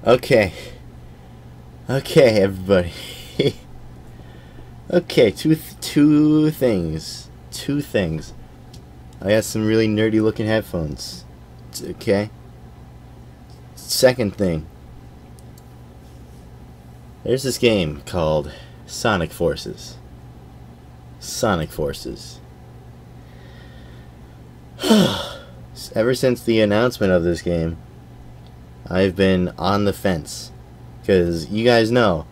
Okay. Okay, everybody. Okay, two things. Two things. I got some really nerdy looking headphones. Okay. Second thing. There's this game called Sonic Forces. Sonic Forces. Ever since the announcement of this game, I've been on the fence. Because you guys know,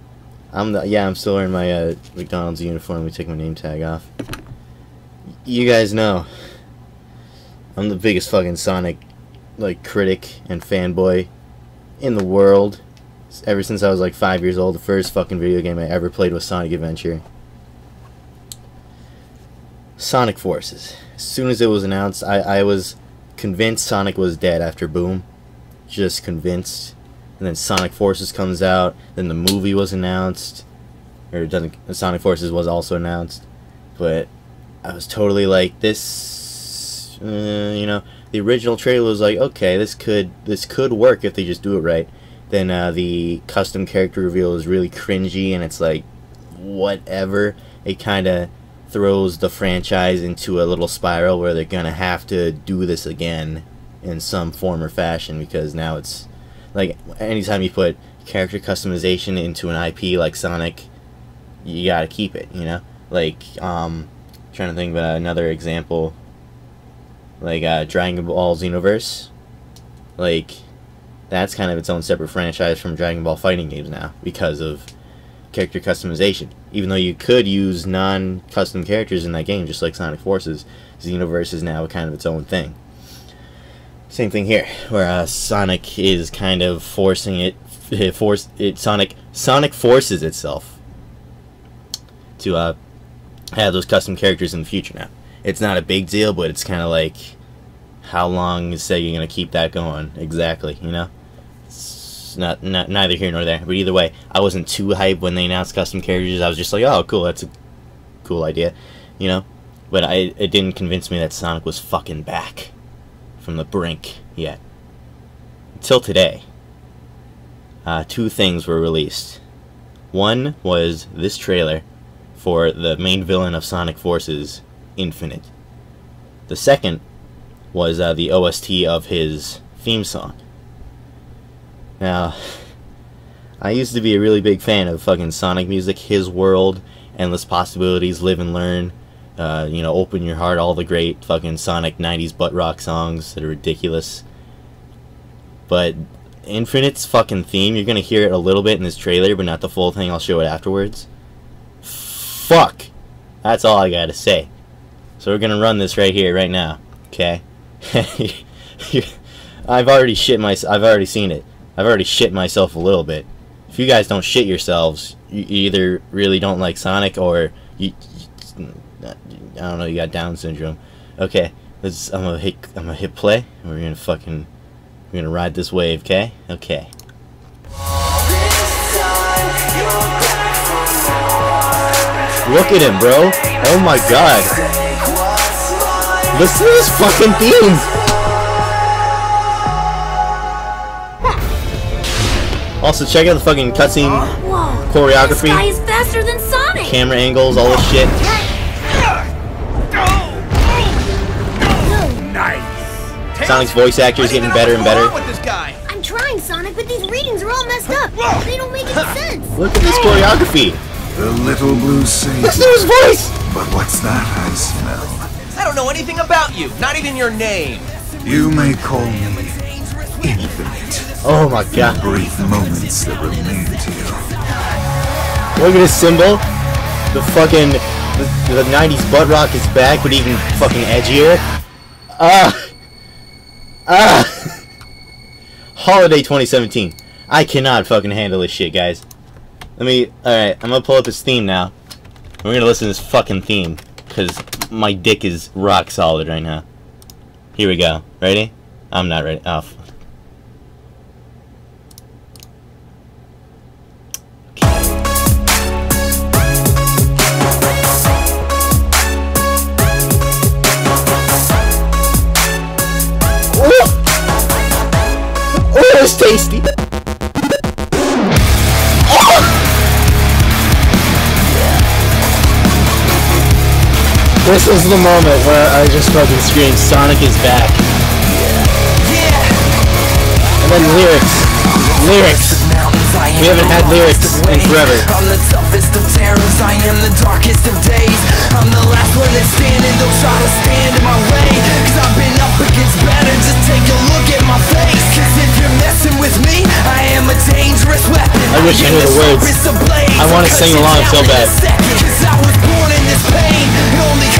I'm still wearing my McDonald's uniform. We take my name tag off. You guys know, I'm the biggest fucking Sonic critic and fanboy in the world. Ever since I was like 5 years old, the first fucking video game I ever played was Sonic Adventure. Sonic Forces. As soon as it was announced, I was convinced Sonic was dead after Boom. Just convinced. And then Sonic Forces comes out. Then the movie was announced. Or Sonic Forces was also announced. But I was totally like, this, you know, the original trailer was like, okay, this could work if they just do it right. Then the custom character reveal is really cringy, and it's like, whatever. It kind of throws the franchise into a little spiral where they're gonna have to do this again in some form or fashion, because now it's like, anytime you put character customization into an IP like Sonic, you gotta keep it, you know? Like, trying to think of another example, like Dragon Ball Xenoverse. Like, that's kind of its own separate franchise from Dragon Ball fighting games now, because of character customization. Even though you could use non-custom characters in that game, just like Sonic Forces, Xenoverse is now kind of its own thing. Same thing here, where Sonic is kind of forcing it. Sonic forces itself to have those custom characters in the future now. It's not a big deal, but it's kind of like, how long is Sega gonna keep that going? Exactly, you know. It's neither here nor there. But either way, I wasn't too hyped when they announced custom characters. I was just like, oh, cool, that's a cool idea, you know. But it didn't convince me that Sonic was fucking back from the brink yet. Until today, two things were released. One was this trailer for the main villain of Sonic Forces, Infinite. The second was the OST of his theme song. Now, I used to be a really big fan of fucking Sonic music, His World, Endless Possibilities, Live and Learn, you know, Open Your Heart, all the great fucking Sonic 90s butt rock songs that are ridiculous. But Infinite's fucking theme, you're gonna hear it a little bit in this trailer, but not the full thing. I'll show it afterwards. Fuck! That's all I gotta say. So we're gonna run this right here, right now. Okay? I've already seen it. I've already shit myself a little bit. If you guys don't shit yourselves, you either really don't like Sonic, or I don't know, you got Down syndrome. Okay, I'm gonna hit play. We're gonna ride this wave, okay? Okay. Look at him, bro. Oh my god. Listen to this fucking theme. Also, check out the fucking cutscene choreography. This guy is faster than Sonic. Camera angles, all this shit. Nice. Sonic's voice actor is getting better and better. I'm trying, Sonic, but these readings are all messed up. They don't make any sense. Look at this choreography. The little blue sage. Listen to his voice. But what's that I smell? I don't know anything about you, not even your name. You may call me Infinite. Oh my god. Brief moments that remain to you. Look at this symbol. The fucking the 90s butt rock is back, but even fucking edgier. Holiday 2017. I cannot fucking handle this shit, guys. Alright, I'm gonna pull up his theme now. We're gonna listen to this fucking theme, because my dick is rock solid right now. Here we go. Ready? I'm not ready. Oh, fuck. Oh, it's tasty. This was the moment where I just fucking screamed, Sonic is back. And then lyrics. Lyrics. We haven't had lyrics in forever. I'm the toughest of terrors, I am the darkest of days. I'm the last one that's standing, don't try to stand in my way. Cause I've been up against better, just take a look at my face. Cause if you're messing with me, I am a dangerous weapon. I wish I knew the words. I want to sing along so bad. Cause I was born in this pain.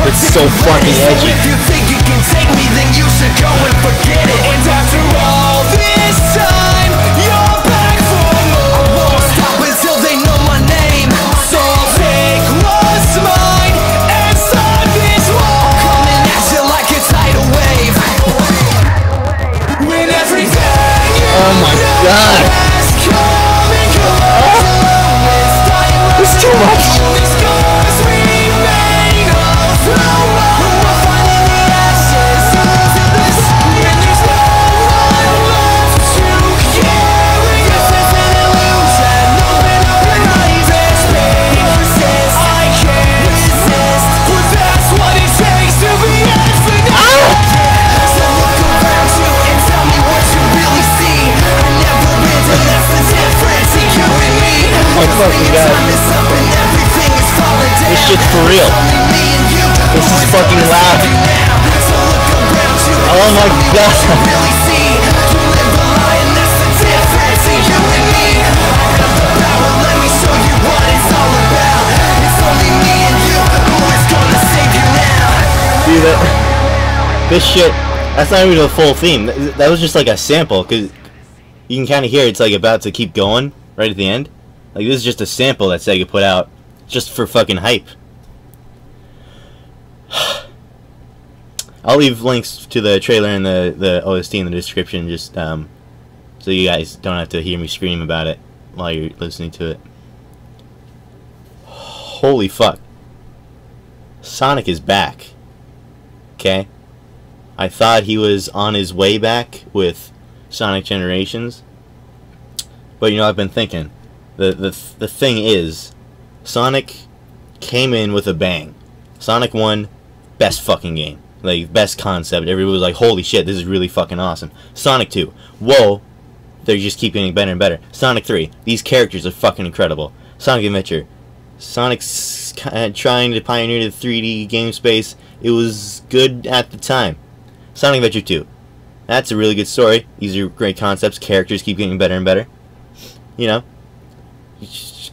It's so fucking edgy. If you think you can take me, then you should go and forget it. And after all this time, you're back for more. I won't stop until they know my name. So I'll take what's mine and start this war. Coming at you like a tidal wave. When everything Oh my god. has come and gone, It's too much. these scars remain all through. We're finding the ashes of this, and there's no one left to carry. This is an illusion. Open up your eyes. This pain persists. I can't resist. But that's what it takes to be infinite. So look around you and tell me what you really see. I never been to less than difference in you and me. Oh fucking god. Time is up and everything is falling down. This shit's for real. This is fucking loud. Oh my god. Dude, this shit, that's not even the full theme. That was just like a sample, because you can kind of hear it's like about to keep going right at the end. Like, this is just a sample that Sega put out just for fucking hype. I'll leave links to the trailer and the OST in the description, just so you guys don't have to hear me scream about it while you're listening to it. Holy fuck. Sonic is back. Okay? I thought he was on his way back with Sonic Generations. But you know, I've been thinking. The thing is, Sonic came in with a bang. Sonic 1, best fucking game. Like, best concept. Everybody was like, holy shit, this is really fucking awesome. Sonic 2, whoa, they just keep getting better and better. Sonic 3, these characters are fucking incredible. Sonic Adventure, Sonic's trying to pioneer the 3D game space. It was good at the time. Sonic Adventure 2, that's a really good story. These are great concepts. Characters keep getting better and better. You know,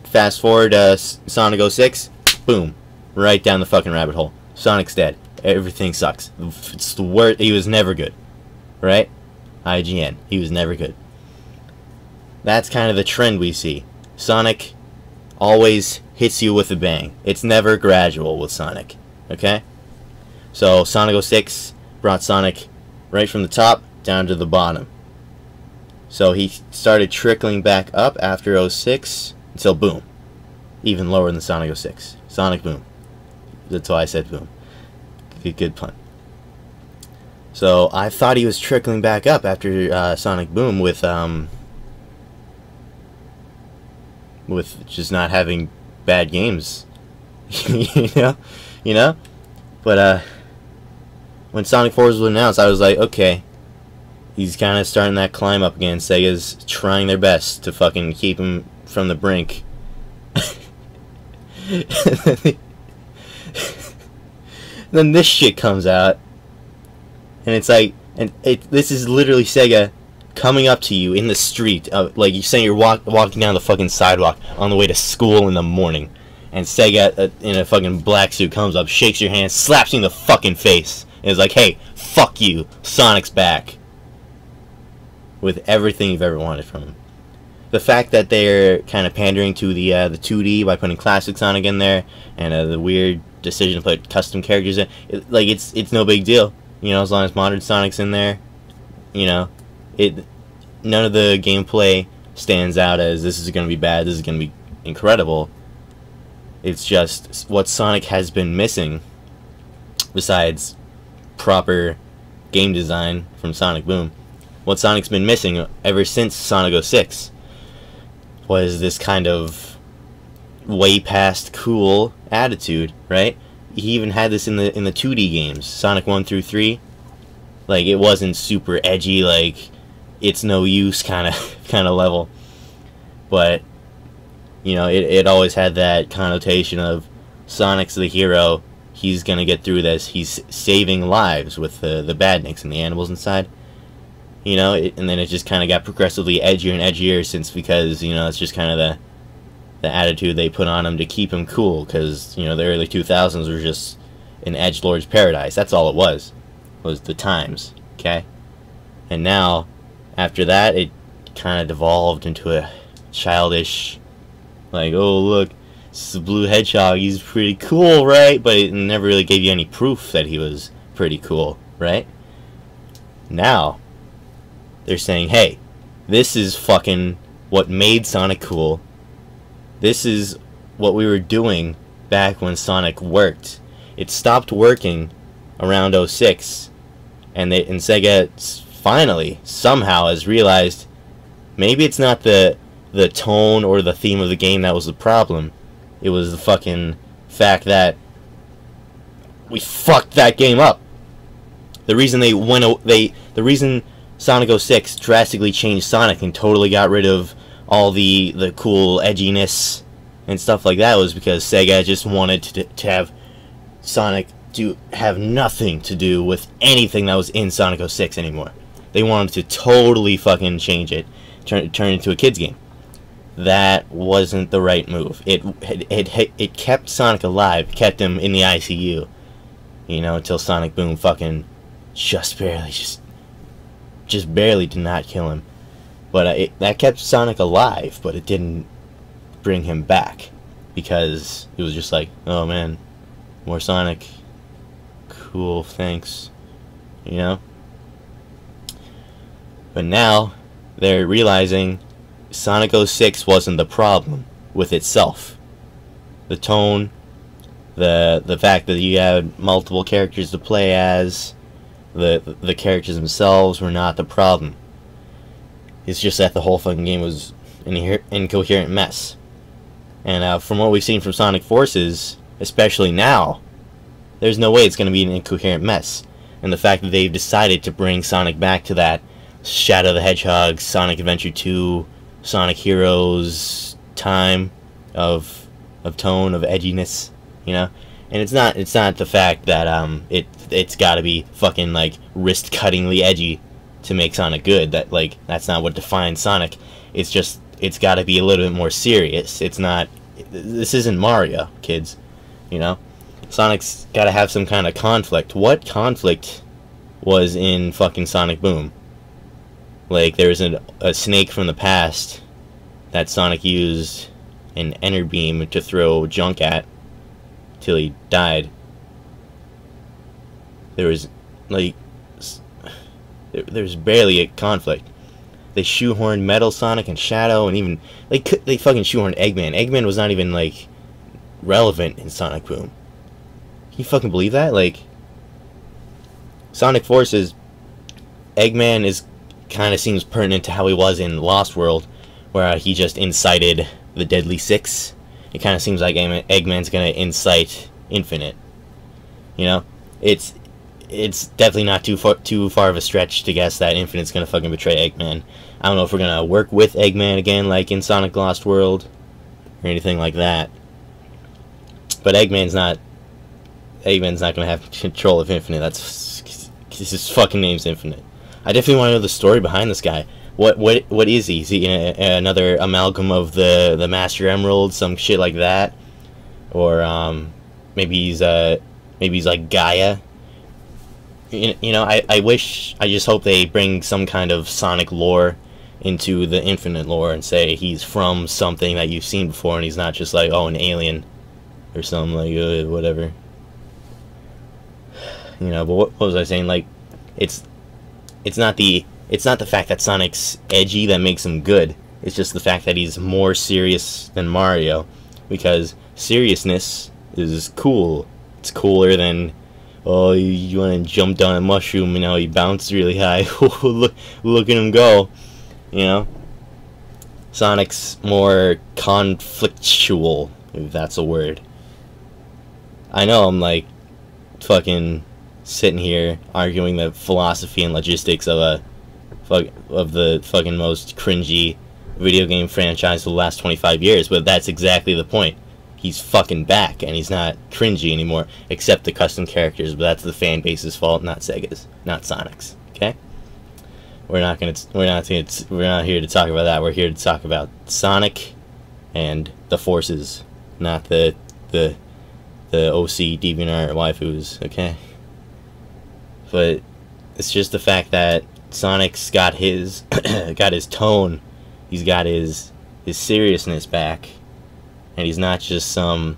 fast forward Sonic 06, boom, right down the fucking rabbit hole. Sonic's dead. Everything sucks. It's the worst. He was never good, right? IGN. He was never good. That's kind of the trend we see. Sonic always hits you with a bang. It's never gradual with Sonic. Okay? So Sonic 06 brought Sonic right from the top down to the bottom. So he started trickling back up after 06 until boom. Even lower than Sonic 06. Sonic Boom. That's why I said boom. Good pun. So I thought he was trickling back up after Sonic Boom with just not having bad games. you know? But when Sonic 4 was announced, I was like, okay, he's kind of starting that climb up again. Sega's trying their best to fucking keep him from the brink. Then this shit comes out, and it's like, this is literally Sega coming up to you in the street, like you're saying you're walking down the fucking sidewalk on the way to school in the morning, and Sega in a fucking black suit comes up, shakes your hand, slaps you in the fucking face, and is like, hey, fuck you, Sonic's back. With everything you've ever wanted from him. The fact that they're kind of pandering to the 2D by putting classic Sonic in there, and the weird decision to put custom characters in, it's no big deal, you know, as long as modern Sonic's in there, you know, none of the gameplay stands out as this is gonna be bad, this is gonna be incredible. It's just what Sonic has been missing, besides proper game design from Sonic Boom. What Sonic's been missing ever since Sonic 06 was this kind of way past cool attitude, right? he even had this in the 2D games, Sonic 1 through 3. Like, it wasn't super edgy, like it's no use kind of level, but you know, it always had that connotation of Sonic's the hero. He's gonna get through this. He's saving lives with the badniks and the animals inside. You know, and then it just kind of got progressively edgier and edgier since, because, you know, it's just kind of the attitude they put on him to keep him cool, because, you know, the early 2000s were just an edgelord's paradise. That's all it was the times, okay? And now, after that, it kind of devolved into a childish, like, oh, look, this is a blue hedgehog, he's pretty cool, right? But it never really gave you any proof that he was pretty cool, right? Now, they're saying, hey, this is fucking what made Sonic cool. This is what we were doing back when Sonic worked. It stopped working around 06, and Sega finally, somehow, has realized maybe it's not the tone or the theme of the game that was the problem. It was the fucking fact that we fucked that game up. The reason the reason Sonic 06 drastically changed Sonic and totally got rid of all the cool edginess and stuff like that was because Sega just wanted to have Sonic have nothing to do with anything that was in Sonic 06 anymore. They wanted to totally fucking change it, turn it into a kid's game. That wasn't the right move. It kept Sonic alive, kept him in the ICU, you know, until Sonic Boom fucking just barely did not kill him. But that kept Sonic alive, but it didn't bring him back, because it was just like, oh man, more Sonic, cool, thanks, you know. But now they're realizing Sonic 06 wasn't the problem with itself. The tone, the fact that you had multiple characters to play as, the characters themselves were not the problem. It's just that the whole fucking game was an incoherent mess. And from what we've seen from Sonic Forces, especially now, there's no way it's going to be an incoherent mess. And the fact that they've decided to bring Sonic back to that Shadow the Hedgehog, Sonic Adventure 2, Sonic Heroes time of tone, of edginess, you know? And it's not the fact that it's got to be fucking like wrist-cuttingly edgy to make Sonic good. That's not what defines Sonic. It's just, it's got to be a little bit more serious. It's not, this isn't Mario, kids, you know? Sonic's got to have some kind of conflict. What conflict was in fucking Sonic Boom? Like, there was a snake from the past that Sonic used an Ender Beam to throw junk at till he died. There was, like, there's barely a conflict. They shoehorned Metal Sonic and Shadow, and even they fucking shoehorned Eggman. Eggman was not even like relevant in Sonic Boom. Can you fucking believe that? Like, Sonic Forces, Eggman kind of seems pertinent to how he was in Lost World, where he just incited the Deadly Six. It kind of seems like Eggman's gonna incite Infinite. You know, it's definitely not too far of a stretch to guess that Infinite's gonna fucking betray Eggman. I don't know if we're gonna work with Eggman again, like in Sonic Lost World, or anything like that. But Eggman's not gonna have control of Infinite. That's his fucking name's Infinite. I definitely want to know the story behind this guy. What is he? Is he another amalgam of the Master Emerald, some shit like that, or maybe he's like Gaia? You know, I just hope they bring some kind of Sonic lore into the Infinite lore and say he's from something that you've seen before, and he's not just like, oh, an alien or something, like whatever. You know, but what was I saying? Like, it's not the fact that Sonic's edgy that makes him good. It's just the fact that he's more serious than Mario, because seriousness is cool. It's cooler than, oh, you want to jump down a mushroom and how he bounced really high. look at him go. You know, Sonic's more conflictual, if that's a word. I know I'm like fucking sitting here arguing the philosophy and logistics of the fucking most cringy video game franchise of the last 25 years, but that's exactly the point. He's fucking back, and he's not cringy anymore, except the custom characters, but that's the fan base's fault, not Sega's, not Sonic's. Okay? We're not here to talk about that. We're here to talk about Sonic and the Forces, not the OC DeviantArt waifus, okay? But it's just the fact that Sonic's got his got his tone, he's got his seriousness back, and he's not just some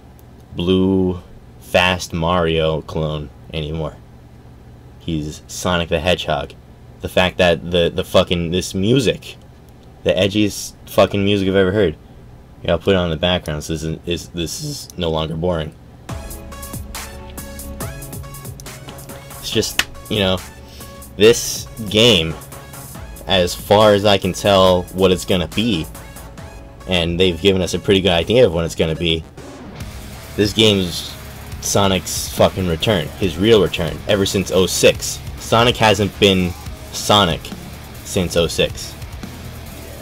blue fast Mario clone anymore. He's Sonic the Hedgehog. The fact that the fucking this music, the edgiest fucking music I've ever heard. Yeah, I'll put it on in the background so this is no longer boring. It's just, you know, this game, as far as I can tell what it's gonna be, and they've given us a pretty good idea of what it's gonna be, this game's Sonic's fucking return, his real return, ever since 06. Sonic hasn't been Sonic since 06.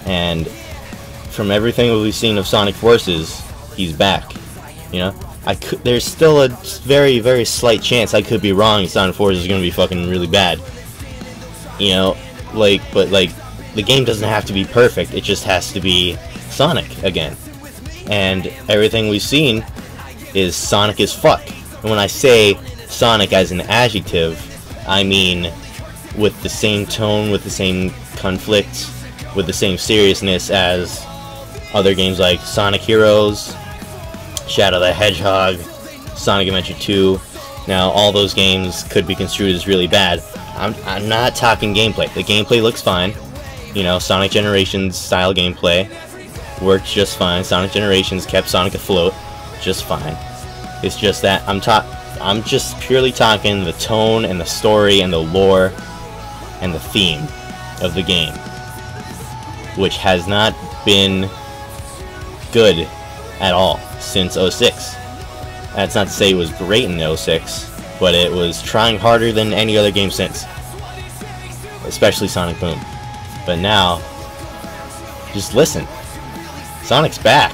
And from everything we've seen of Sonic Forces, he's back. You know? There's still a very, very slight chance I could be wrong and Sonic Forces is gonna be fucking really bad. You know? But the game doesn't have to be perfect, it just has to be Sonic again. And everything we've seen is Sonic as fuck. And when I say Sonic as an adjective, I mean with the same tone, with the same conflict, with the same seriousness as other games like Sonic Heroes, Shadow the Hedgehog, Sonic Adventure 2. Now, all those games could be construed as really bad. I'm not talking gameplay. The gameplay looks fine. You know, Sonic Generations style gameplay worked just fine. Sonic Generations kept Sonic afloat just fine. It's just that I'm just purely talking the tone and the story and the lore and the theme of the game, which has not been good at all since 06. That's not to say it was great in 06, but it was trying harder than any other game since, especially Sonic Boom. But now, just listen, Sonic's back.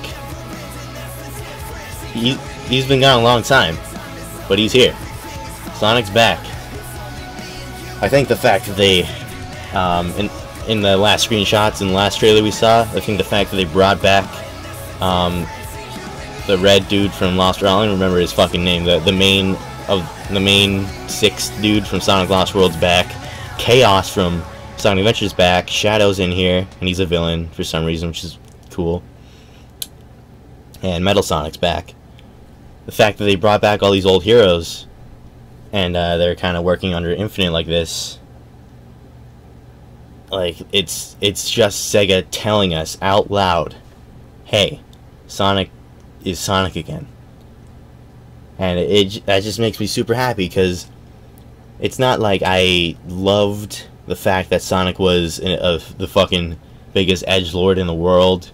He's been gone a long time, but he's here. Sonic's back. I think the fact that they, in the last screenshots and the last trailer we saw, I think the fact that they brought back the red dude from Lost World, I don't even remember his fucking name, the main sixth dude from Sonic Lost World's back, Chaos from Sonic Adventure's back, Shadow's in here, and he's a villain for some reason, which is cool, and Metal Sonic's back. The fact that they brought back all these old heroes, and they're kind of working under Infinite like this, like, it's just Sega telling us out loud, hey, Sonic is Sonic again. And that just makes me super happy, because it's not like I loved the fact that Sonic was the fucking biggest edgelord in the world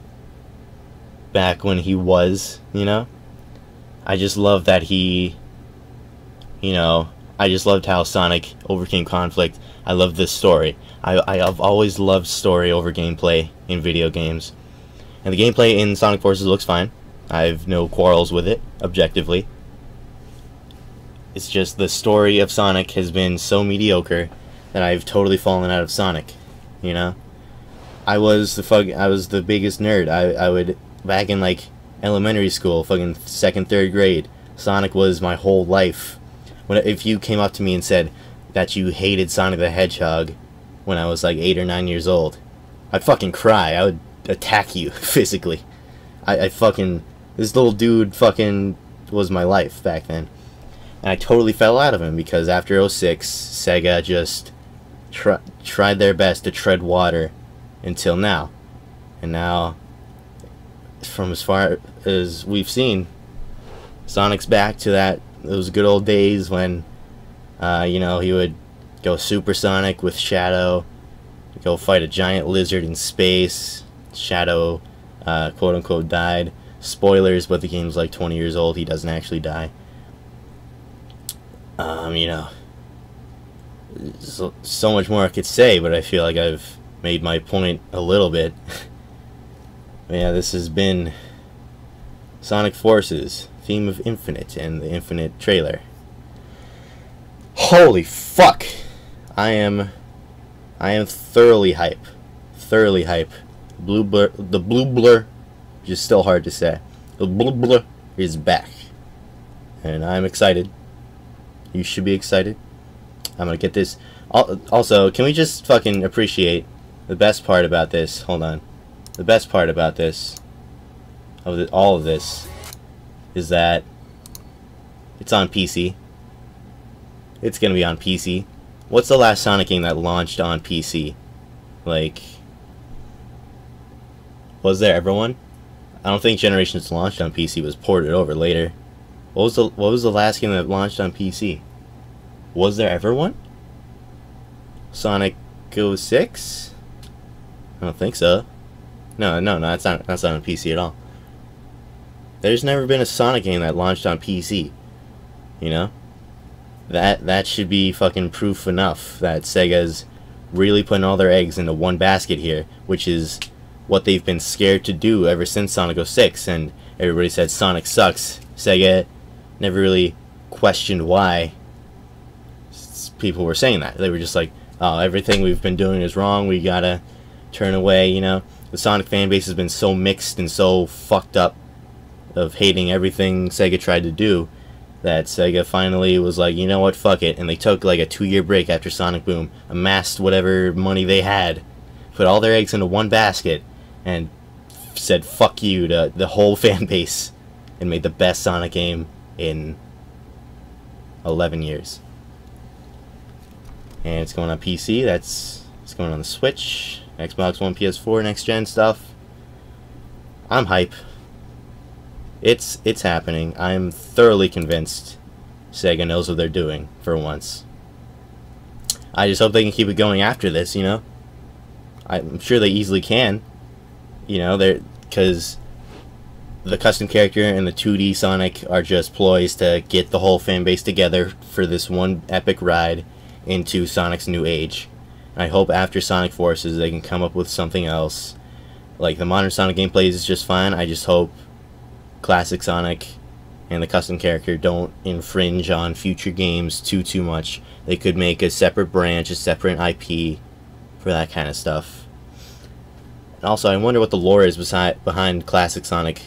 back when he was, you know? I just love that he, you know, I just loved how Sonic overcame conflict. I love this story. I've always loved story over gameplay in video games. And the gameplay in Sonic Forces looks fine. I have no quarrels with it, objectively. It's just the story of Sonic has been so mediocre that I've totally fallen out of Sonic, you know? I was the biggest nerd. I would, back in like elementary school, fucking 2nd, 3rd grade, Sonic was my whole life. If you came up to me and said that you hated Sonic the Hedgehog when I was like 8 or 9 years old, I'd fucking cry. I would attack you physically. This little dude fucking was my life back then. And I totally fell out of him because after 06, Sega just tried their best to tread water until now. And now, from as far as we've seen, Sonic's back to those good old days when, you know, he would go Super Sonic with Shadow, go fight a giant lizard in space. Shadow, quote-unquote, died. Spoilers, but the game's like 20 years old. He doesn't actually die. You know, so much more I could say, but I feel like I've made my point a little bit. But yeah, this has been Sonic Forces, Theme of Infinite, and the Infinite trailer. Holy fuck! I am thoroughly hype. Thoroughly hype. The blue blur, which is still hard to say. The blue blur is back. And I'm excited. You should be excited. I'm gonna get this. Also, can we just fucking appreciate the best part about this? Hold on. The best part about this, all of this, is that it's on PC. It's gonna be on PC. What's the last Sonic game that launched on PC? Like, was there ever one? I don't think Generations launched on PC. It was ported over later. What was the last game that launched on PC? Was there ever one? Sonic 06? I don't think so. No, that's not on PC at all. There's never been a Sonic game that launched on PC. You know? That should be fucking proof enough that Sega's really putting all their eggs into one basket here, which is what they've been scared to do ever since Sonic 06, and everybody said Sonic sucks. Sega never really questioned why people were saying that. They were just like, oh, everything we've been doing is wrong, we gotta turn away, you know. The Sonic fan base has been so mixed and so fucked up of hating everything Sega tried to do that Sega finally was like, you know what, fuck it, and they took like a 2-year break after Sonic Boom, amassed whatever money they had, put all their eggs into one basket, and said fuck you to the whole fan base, and made the best Sonic game in 11 years. And it's going on PC, it's going on the Switch, Xbox One, PS4, next gen stuff. I'm hype. It's happening. I'm thoroughly convinced Sega knows what they're doing for once. I just hope they can keep it going after this, you know? I'm sure they easily can. You know, because the custom character and the 2D Sonic are just ploys to get the whole fan base together for this one epic ride into Sonic's new age. And I hope after Sonic Forces they can come up with something else. Like, the modern Sonic gameplay is just fine. I just hope Classic Sonic and the custom character don't infringe on future games too much. They could make a separate branch, a separate IP for that kind of stuff. And also, I wonder what the lore is behind Classic Sonic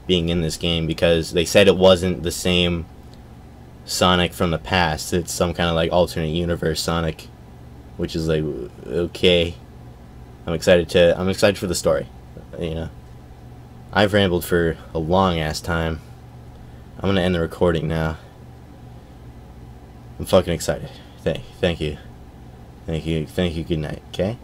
being in this game, because they said it wasn't the same Sonic from the past. It's some kind of like alternate universe Sonic, which is like, okay. I'm excited for the story, you know. I've rambled for a long ass time. I'm gonna end the recording now. I'm fucking excited. Thank you. Good night. Okay.